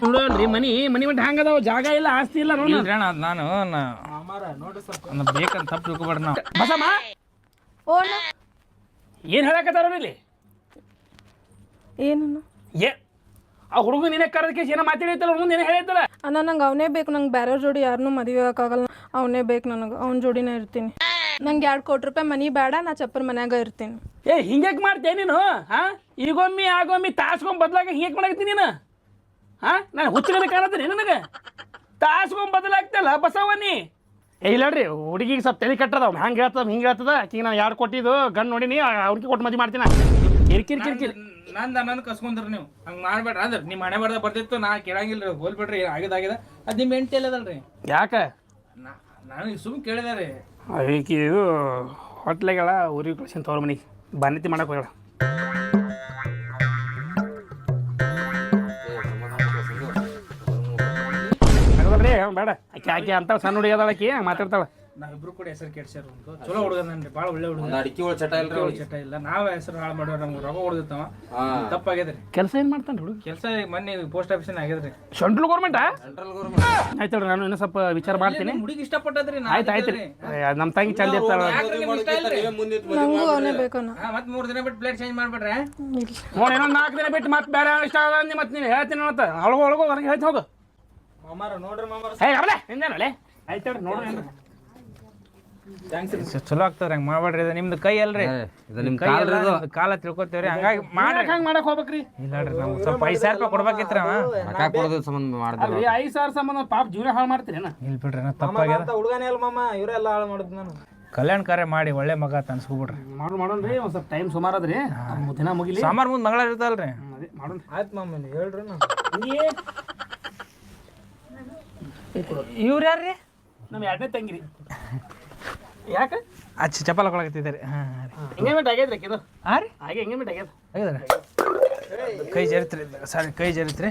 ನೋಡ್ರಿ ಮನಿ ಮಟ್ಟ ಹಂಗದಾವ, ಜಾಗ ಇಲ್ಲ, ಆಸ್ತಿ ಇಲ್ಲ. ನೋಡಿ ಅಣ್ಣ ನಾನು ಬೇಕಂತ ತಪ್ಪು ತಿಳ್ಕೊಬೇಡ್ರಿ ನಾವು. ಬಸಮ್ಮ ಏನ್ ಹೇಳಕತ್ತಾರ ಇಲ್ಲಿ? ಏನು ಏ ಆ ಹುಡುಗ ನಿನ್ನ ಕರೆದಕ್ಕೆ ಏನೋ ಮಾತಾಡೈತಲ್ಲ, ಹುಡುಗ ಏನೇ ಹೇಳೈತಲ್ಲ. ಅಣ್ಣ ನಂಗೆ ಅವನೇ ಬೇಕು, ನಂಗೆ ಬೇರೆಯವ್ರ ಜೋಡಿ ಯಾರನ್ನೂ ಮದುವೆ ಆಗೋಕ್ಕಾಗಲ್ಲ. ಅವನೇ ಬೇಕು ನನಗೆ, ಅವ್ನ ಜೋಡಿನೇ ಇರ್ತೀನಿ. ನಂಗೆ 2 ಕೋಟಿ ರೂಪಾಯಿ ಮನಿ ಬೇಡ, ನಾ ಚಪ್ಪರ್ ಮನ್ಯಾಗ ಇರ್ತೀನಿ. ಏ ಹಿಂಗ್ಯಾಕೆ ಮಾಡ್ತೇ ನೀನು? ಈಗೊಮ್ಮೆ ಆಗೊಮ್ಮೆ ತಾಸ್ಕೊಂಡ್ ಬದಲಾಗ ಹಿಂಗ್ಯಾಕೆ ಮಾಡಾಕತ್ತೀನಿ ನೀನು? ನಾನು ಹುಚ್ಚಗದ ಕಾಣತ್ತೀನಿ ನನಗೆ. ತಾಸ್ಕೊಂಡ್ ಬದಲಾಗ್ತಲ್ಲ ಬಸವನಿ. ಇಲ್ಲಡ್ರಿ ಹುಡುಗಿಗೆ ಸ್ವಲ್ಪ ತಲೆ ಕಟ್ಟದ, ಹಂಗೆ ಹೇಳ್ತದ ಹಿಂಗೆ ಹೇಳ್ತದ. ಆಕಿಗೆ ನಾನು 2 ಕೊಟ್ಟಿದ್ದು ಗಂಡು ನೋಡಿನಿ, ಅವ್ರಿಗೆ ಕೊಟ್ಟು ಮದುವೆ ಮಾಡ್ತೀನಿ. ಕಿರಿಕಿರಿ ನಂದು ಕಸ್ಕೊಂಡ್ರಿ ನೀವು ಹಂಗೆ ಮಾಡ್ಬೇಡ್ರಿ. ಅಂದ್ರೆ ನಿಮ್ಮ ಮನೆ ಬರ್ದ ಬರ್ತಿತ್ತು, ನಾ ಕೇಳಂಗಿಲ್ಲ ರೀ. ಹೋಲ್ಬಿಡ್ರಿ, ಆಗಿದ ಅದು ನಿಮ್ಮ ಹೆಂಡತಿ ಎಲ್ಲದಲ್ರಿ? ಯಾಕೆ ನಾನು ಸುಮ್ಮನೆ ಕೇಳಿದೆ ರೀ. ಈಕಿ ಇದು ಹೊಟ್ಲೆಗಳ ಊರಿಗೆ ಕಳ್ಸಿನ ತವ್ರ ಮನೆಗೆ ಬಾನತಿ ಮಾಡಕ್ಕೆ ಹೋಗಳ. ಹಾಗಲ್ರಿ ಬೇಡ ಆಕೆ ಅಂತ ಸಣ್ಣ ಹುಡುಗಿ ಅದಾಳ, ಆಕಿ ಮಾತಾಡ್ತಾಳೆ. ನಾವಿಬ್ರು ಕೂಡ ಹೆಸರು ಕೆಡ್ಸ್ಯಾರ. ಚಲೋ ಹುಡುಗ ನನ್ರಿ, ಭಾಳ ಒಳ್ಳೆ ಹುಡುಗ. ಅಡಿಕೆ ಒಳಗೆ ಚಟ ಇಲ್ರಿ, ಚಟ ಇಲ್ಲ. ನಾವ್ ಹೆಸರು ಹಾಳು ಮಾಡೋರು, ನಮ್ಗೆ ರೊಕ್ಕ ಹೊಡೆದಿರ್ತಾವ. ತಪ್ಪಾಗ್ಯದ್ರಿ. ಕೆಲಸ ಏನು ಮಾಡ್ತಾನೆ ಹುಡುಗ? ಕೆಲಸ ಮೊನ್ನೆ ಪೋಸ್ಟ್ ಆಫೀಸ್ ಆಗ್ಯದ್ರಿ. ಸೆಂಟ್ರಲ್ ಗೌರ್ಮೆಂಟಾ? Central government. ಆಯ್ತು ನಾನು ಇನ್ನೂ ಸ್ವಲ್ಪ ವಿಚಾರ ಮಾಡ್ತೀನಿ. ಹುಡುಗಿ ಇಷ್ಟಪಟ್ಟದ್ರಿ. ಆಯ್ತು ರೀ, ನಮ್ಮ ತಂಗಿ ಚಂದ ಇರ್ತಾಳ. ನಂಗೂ ಅವನೇ ಬೇಕಣ್ಣ. ಮತ್ತೆ 3 ದಿನ ಬಿಟ್ಟು ಪ್ಲೇಟ್ ಚೇಂಜ್ ಮಾಡ್ಬಿಡ್ರೆ ನೋಡಿ, ಇನ್ನೊಂದು 4 ದಿನ ಬಿಟ್ಟು ಮತ್ತೆ ಬೇರೆ ಇಷ್ಟ ಆಗ ಮತ್ತೆ ನೀನು ಹೇಳ್ತೀನಿ ಅಂತ ಒಳಗು ನನಗೆ ಹೇಳ್ತಿ ಹೋಗು. ಮಾಮಾರ ನೋಡ್ರಿ ಮಾಮಾರ. ಹೇ ಅವಳೆ ಹಿಂದೇನಳೆ ಆಯ್ತು ನೋಡ್ರಿ. ಚಲೋ ಆಗ್ತದ್ರಿ, ಹಂಗೆ ಮಾಡ್ಬೇಡ್ರಿ. ಇದು ನಿಮ್ದು ಕೈ ಅಲ್ರಿ, ನಿಮ್ ಕಾಲ ತಿಳ್ಕೊತೇವ್ರಿ. ಹಂಗಾಗಿ ಮಾಡ್ರಿ, ಹಂಗೆ ಮಾಡಕ್ ಹೋಗ್ಬೇಕ್ರಿ. ಇಲ್ಲ ನಮ್ಗೆ ಸ್ವಲ್ಪ 5,000 ರೂಪಾಯಿ ಕೊಡ್ಬೇಕಿತ್ರಿ. ಅವ ರೊಕ್ಕ ಕೊಡೋದು ಸಂಬಂಧ ಮಾಡಿದ್ರಿ. 5,000 ಸಂಬಂಧ ಪಾಪ ಜೀವನ ಹಾಳು ಮಾಡ್ತೀರಿ. ಇಲ್ಲಿ ಬಿಡ್ರಿ, ತಪ್ಪಾಗ್ಯದ. ಹುಡುಗನೇ ಅಲ್ಲ ಮಾಮ, ಇವರೆಲ್ಲ ಹಾಳು ಮಾಡುದು. ನಾನು ಕಲ್ಯಾಣ ಕಾರ್ಯ ಮಾಡಿ ಒಳ್ಳೆ ಮಗ ಅನ್ಸ್ಕೊಬಿಡ್ರಿ. ಮಾಡೋಣ್ರಿ, ಒಂದು ಸ್ವಲ್ಪ ಟೈಮ್ ಸುಮಾರು ಅದ್ರಿ, ದಿನ ಮುಗಿಲಿ. ಸಾಮಾರ್ ಮುಂದೆ ಮಗಳ ಇರ್ತಲ್ರಿ. ಅದೇ ಮಾಡೋಣ. ಆಯ್ತು ಮಾಮ, ನೀವು ಹೇಳ್ರಿ. ಇವ್ರು ಯಾರ್ರಿ? ನಮ್ಮ 2ನೇ ತಂಗಿರಿ. ಯಾಕೆ ಚಪ್ಪಲ್ ಹಾಕೊಳಕತ್ತಿದ್ದಾರೆ. ಎಂಗೇಜ್ಮೆಂಟ್ ಆಗೈತ್ರಿ ಇದು? ಹಾಂ ರೀ, ಹಾಗೆ ಎಂಗೇಜ್ಮೆಂಟ್ ಆಗ್ಯದ. ಕೈ ಜರಿತ್ರಿ. ಸಾರಿ, ಕೈ ಜರಿತ್ರಿ.